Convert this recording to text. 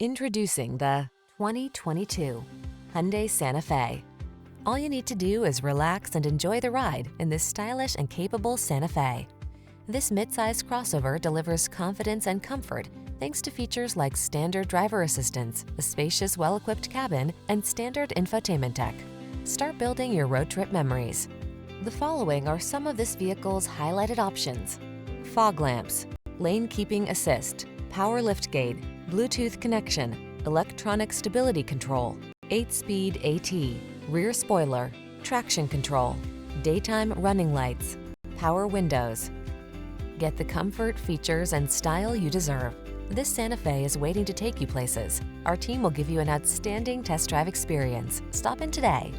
Introducing the 2022 Hyundai Santa Fe. All you need to do is relax and enjoy the ride in this stylish and capable Santa Fe. This midsize crossover delivers confidence and comfort thanks to features like standard driver assistance, a spacious, well-equipped cabin, and standard infotainment tech. Start building your road trip memories. The following are some of this vehicle's highlighted options: fog lamps, lane keeping assist, power liftgate, Bluetooth connection, electronic stability control, 8-speed AT, rear spoiler, traction control, daytime running lights, power windows. Get the comfort, features, and style you deserve. This Santa Fe is waiting to take you places. Our team will give you an outstanding test drive experience. Stop in today.